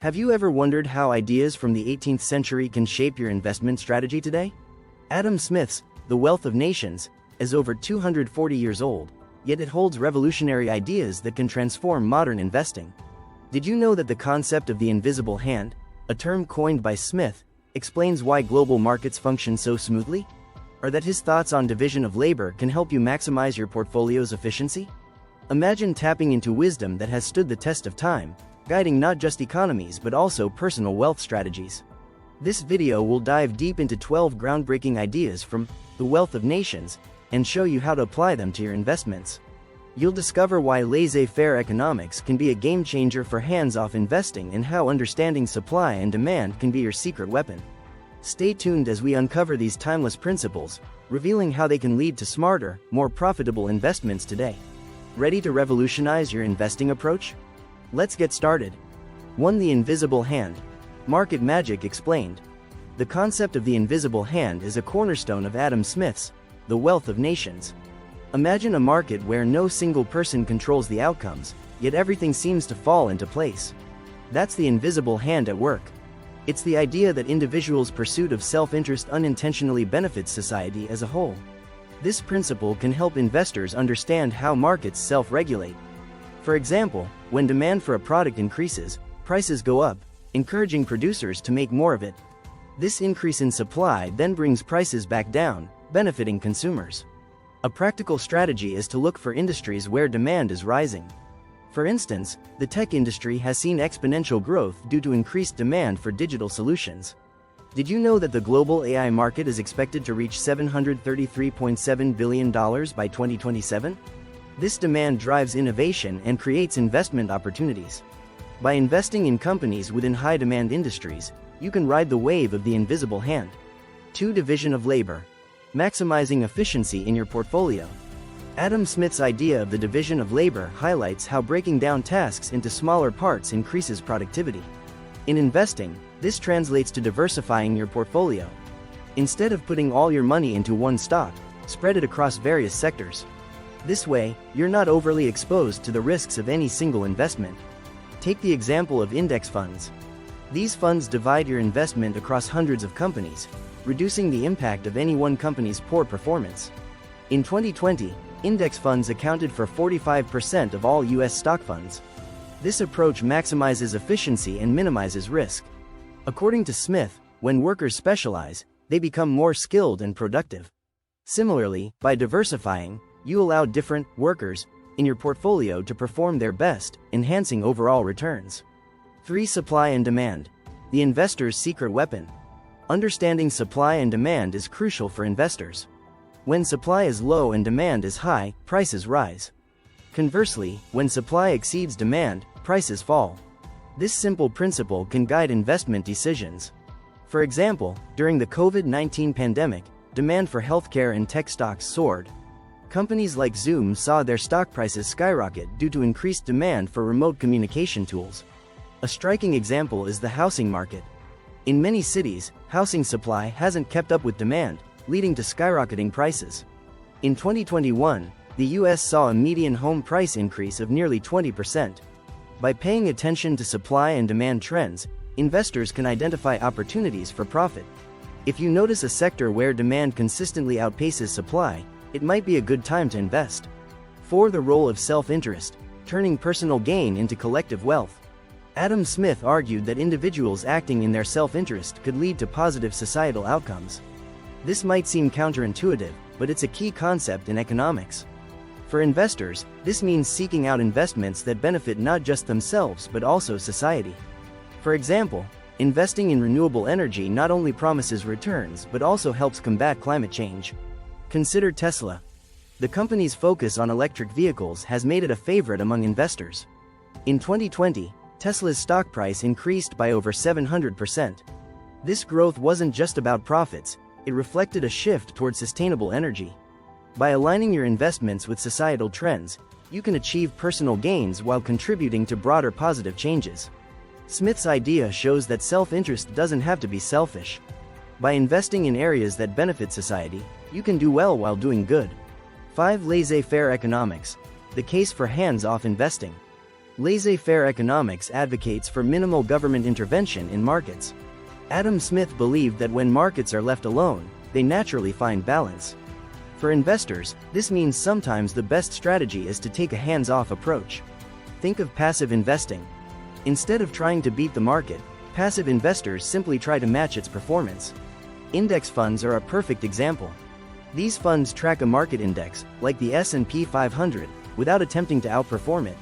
Have you ever wondered how ideas from the 18th century can shape your investment strategy today? Adam Smith's The Wealth of Nations is over 240 years old, yet it holds revolutionary ideas that can transform modern investing. Did you know that the concept of the invisible hand, a term coined by Smith, explains why global markets function so smoothly? Or that his thoughts on division of labor can help you maximize your portfolio's efficiency? Imagine tapping into wisdom that has stood the test of time, guiding not just economies but also personal wealth strategies. This video will dive deep into 12 groundbreaking ideas from The Wealth of Nations and show you how to apply them to your investments. You'll discover why laissez-faire economics can be a game changer for hands-off investing and how understanding supply and demand can be your secret weapon. Stay tuned as we uncover these timeless principles, revealing how they can lead to smarter, more profitable investments today. Ready to revolutionize your investing approach? Let's get started. 1. The invisible hand. Market Magic explained. The concept of the invisible hand is a cornerstone of Adam Smith's The Wealth of Nations. Imagine a market where no single person controls the outcomes, yet everything seems to fall into place. That's the invisible hand at work. It's the idea that individuals' pursuit of self-interest unintentionally benefits society as a whole. This principle can help investors understand how markets self-regulate. For example, when demand for a product increases, prices go up, encouraging producers to make more of it. This increase in supply then brings prices back down, benefiting consumers. A practical strategy is to look for industries where demand is rising. For instance, the tech industry has seen exponential growth due to increased demand for digital solutions. Did you know that the global AI market is expected to reach $733.7 billion by 2027? This demand drives innovation and creates investment opportunities. By investing in companies within high-demand industries, you can ride the wave of the invisible hand. 2. Division of labor. Maximizing efficiency in your portfolio. Adam Smith's idea of the division of labor highlights how breaking down tasks into smaller parts increases productivity. In investing, this translates to diversifying your portfolio. Instead of putting all your money into one stock, spread it across various sectors. This way, you're not overly exposed to the risks of any single investment. Take the example of index funds. These funds divide your investment across hundreds of companies, reducing the impact of any one company's poor performance. In 2020, index funds accounted for 45% of all U.S. stock funds. This approach maximizes efficiency and minimizes risk. According to Smith, when workers specialize, they become more skilled and productive. Similarly, by diversifying, you allow different workers in your portfolio to perform their best, enhancing overall returns. 3. Supply and demand. The investor's secret weapon. Understanding supply and demand is crucial for investors. When supply is low and demand is high, prices rise. Conversely, when supply exceeds demand, prices fall. This simple principle can guide investment decisions. For example, during the COVID-19 pandemic, demand for healthcare and tech stocks soared. Companies like Zoom saw their stock prices skyrocket due to increased demand for remote communication tools. A striking example is the housing market. In many cities, housing supply hasn't kept up with demand, leading to skyrocketing prices. In 2021, the U.S. saw a median home price increase of nearly 20%. By paying attention to supply and demand trends, investors can identify opportunities for profit. If you notice a sector where demand consistently outpaces supply, it might be a good time to invest. 4. The role of self-interest, turning personal gain into collective wealth. Adam Smith argued that individuals acting in their self-interest could lead to positive societal outcomes. This might seem counterintuitive, but it's a key concept in economics. For investors, this means seeking out investments that benefit not just themselves but also society. For example, investing in renewable energy not only promises returns but also helps combat climate change. Consider Tesla. The company's focus on electric vehicles has made it a favorite among investors. In 2020, Tesla's stock price increased by over 700%. This growth wasn't just about profits, it reflected a shift toward sustainable energy. By aligning your investments with societal trends, you can achieve personal gains while contributing to broader positive changes. Smith's idea shows that self-interest doesn't have to be selfish. By investing in areas that benefit society, you can do well while doing good. 5. Laissez-faire economics. The case for hands-off investing. Laissez-faire economics advocates for minimal government intervention in markets. Adam Smith believed that when markets are left alone, they naturally find balance. For investors, this means sometimes the best strategy is to take a hands-off approach. Think of passive investing. Instead of trying to beat the market, passive investors simply try to match its performance. Index funds are a perfect example. These funds track a market index, like the S&P 500, without attempting to outperform it.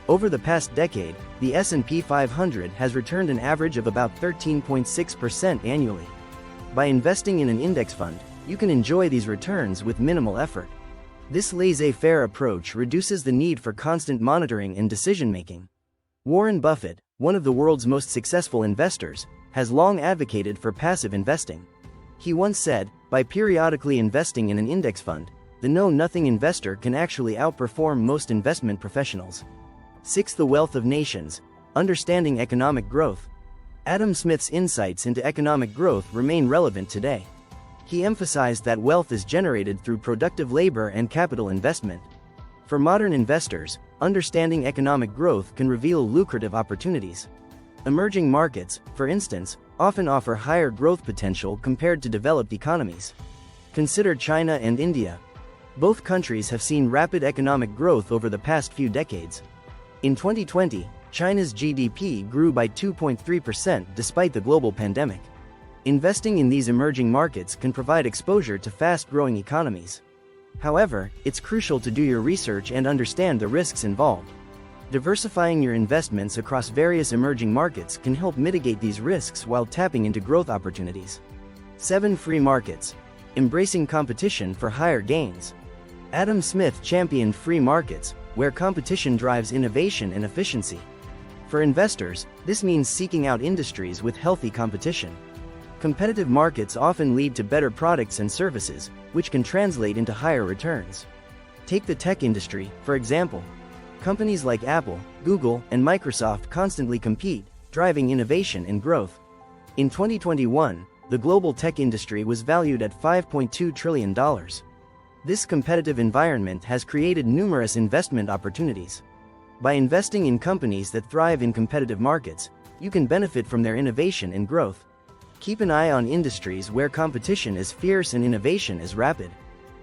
Over the past decade, the S&P 500 has returned an average of about 13.6% annually. By investing in an index fund, you can enjoy these returns with minimal effort. This laissez-faire approach reduces the need for constant monitoring and decision-making. Warren Buffett, one of the world's most successful investors, has long advocated for passive investing. He once said, by periodically investing in an index fund, the know-nothing investor can actually outperform most investment professionals. 6. The wealth of nations. Understanding economic growth. Adam Smith's insights into economic growth remain relevant today. He emphasized that wealth is generated through productive labor and capital investment. For modern investors, understanding economic growth can reveal lucrative opportunities. Emerging markets, for instance, often offer higher growth potential compared to developed economies. Consider China and India. Both countries have seen rapid economic growth over the past few decades. In 2020, China's GDP grew by 2.3% despite the global pandemic. Investing in these emerging markets can provide exposure to fast-growing economies. However, it's crucial to do your research and understand the risks involved. Diversifying your investments across various emerging markets can help mitigate these risks while tapping into growth opportunities. 7. Free markets. Embracing competition for higher gains. Adam Smith championed free markets, where competition drives innovation and efficiency. For investors, this means seeking out industries with healthy competition. Competitive markets often lead to better products and services, which can translate into higher returns. Take the tech industry, for example. Companies like Apple, Google, and Microsoft constantly compete, driving innovation and growth. In 2021, the global tech industry was valued at $5.2 trillion. This competitive environment has created numerous investment opportunities. By investing in companies that thrive in competitive markets, you can benefit from their innovation and growth. Keep an eye on industries where competition is fierce and innovation is rapid.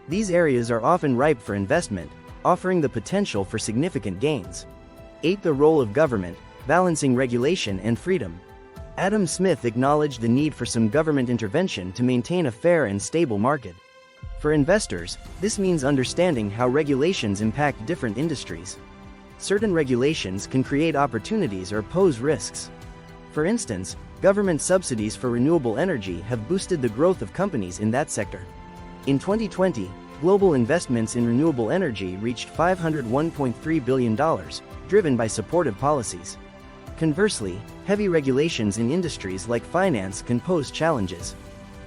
These areas are often ripe for investment, offering the potential for significant gains. 8. The role of government, balancing regulation and freedom. Adam Smith acknowledged the need for some government intervention to maintain a fair and stable market. For investors, this means understanding how regulations impact different industries. Certain regulations can create opportunities or pose risks. For instance, government subsidies for renewable energy have boosted the growth of companies in that sector. In 2020, global investments in renewable energy reached $501.3 billion, driven by supportive policies. Conversely, heavy regulations in industries like finance can pose challenges.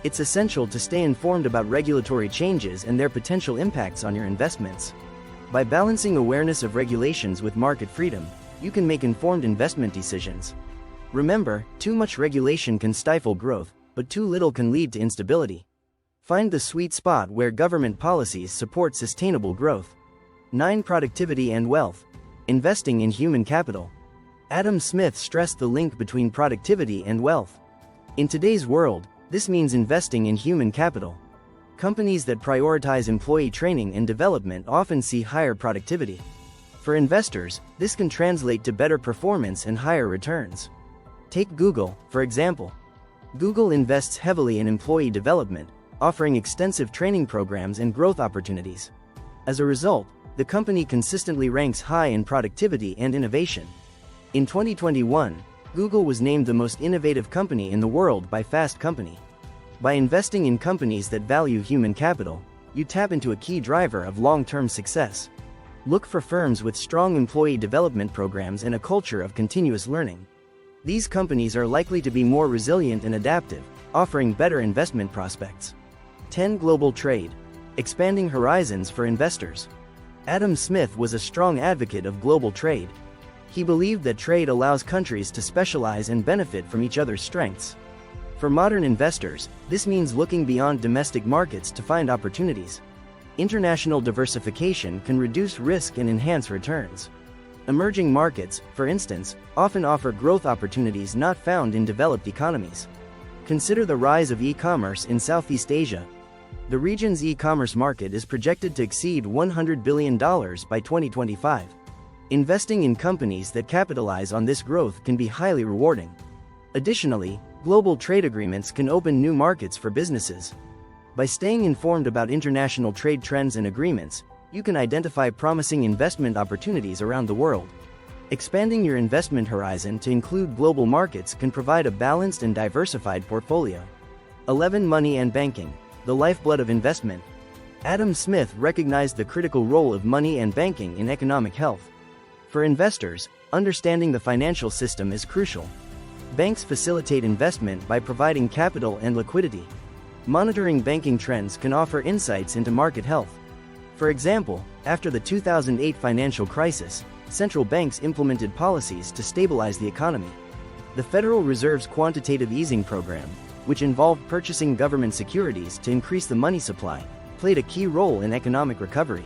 It's essential to stay informed about regulatory changes and their potential impacts on your investments. By balancing awareness of regulations with market freedom, you can make informed investment decisions. Remember, too much regulation can stifle growth, but too little can lead to instability. Find the sweet spot where government policies support sustainable growth. 9. Productivity and wealth. Investing in human capital. Adam Smith stressed the link between productivity and wealth. In today's world, this means investing in human capital. Companies that prioritize employee training and development often see higher productivity. For investors, this can translate to better performance and higher returns. Take Google, for example. Google invests heavily in employee development, offering extensive training programs and growth opportunities. As a result, the company consistently ranks high in productivity and innovation. In 2021, Google was named the most innovative company in the world by Fast Company. By investing in companies that value human capital, you tap into a key driver of long-term success. Look for firms with strong employee development programs and a culture of continuous learning. These companies are likely to be more resilient and adaptive, offering better investment prospects. 10. Global trade. Expanding horizons for investors. Adam Smith was a strong advocate of global trade. He believed that trade allows countries to specialize and benefit from each other's strengths. For modern investors, this means looking beyond domestic markets to find opportunities. International diversification can reduce risk and enhance returns. Emerging markets, for instance, often offer growth opportunities not found in developed economies. Consider the rise of e-commerce in Southeast Asia. The region's e-commerce market is projected to exceed $100 billion by 2025. Investing in companies that capitalize on this growth can be highly rewarding. Additionally, global trade agreements can open new markets for businesses. By staying informed about international trade trends and agreements, you can identify promising investment opportunities around the world. Expanding your investment horizon to include global markets can provide a balanced and diversified portfolio. 11. Money and banking, the lifeblood of investment. Adam Smith recognized the critical role of money and banking in economic health. For investors, understanding the financial system is crucial. Banks facilitate investment by providing capital and liquidity. Monitoring banking trends can offer insights into market health. For example, after the 2008 financial crisis, central banks implemented policies to stabilize the economy. The Federal Reserve's quantitative easing program, which involved purchasing government securities to increase the money supply, played a key role in economic recovery.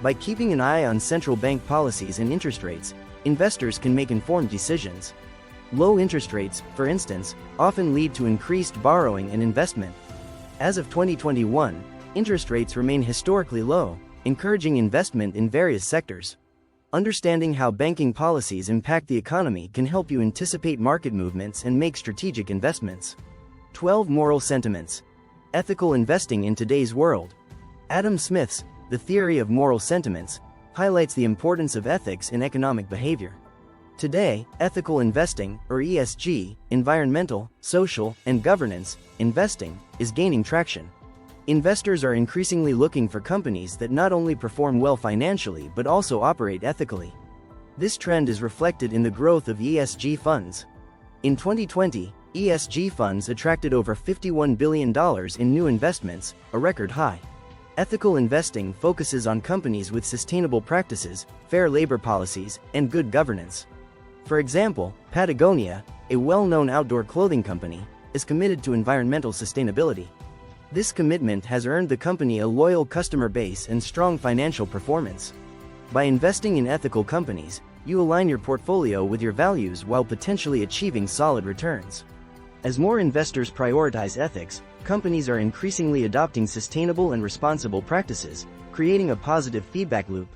By keeping an eye on central bank policies and interest rates, investors can make informed decisions. Low interest rates, for instance, often lead to increased borrowing and investment. As of 2021, interest rates remain historically low, encouraging investment in various sectors. Understanding how banking policies impact the economy can help you anticipate market movements and make strategic investments. 12. Moral sentiments. Ethical investing in today's world. Adam Smith's The Theory of Moral Sentiments highlights the importance of ethics in economic behavior. Today, ethical investing, or ESG, environmental, social, and governance investing, is gaining traction. Investors are increasingly looking for companies that not only perform well financially but also operate ethically. This trend is reflected in the growth of ESG funds. In 2020, ESG funds attracted over $51 billion in new investments, a record high. Ethical investing focuses on companies with sustainable practices, fair labor policies, and good governance. For example, Patagonia, a well-known outdoor clothing company, is committed to environmental sustainability. This commitment has earned the company a loyal customer base and strong financial performance. By investing in ethical companies, you align your portfolio with your values while potentially achieving solid returns. As more investors prioritize ethics, companies are increasingly adopting sustainable and responsible practices, creating a positive feedback loop.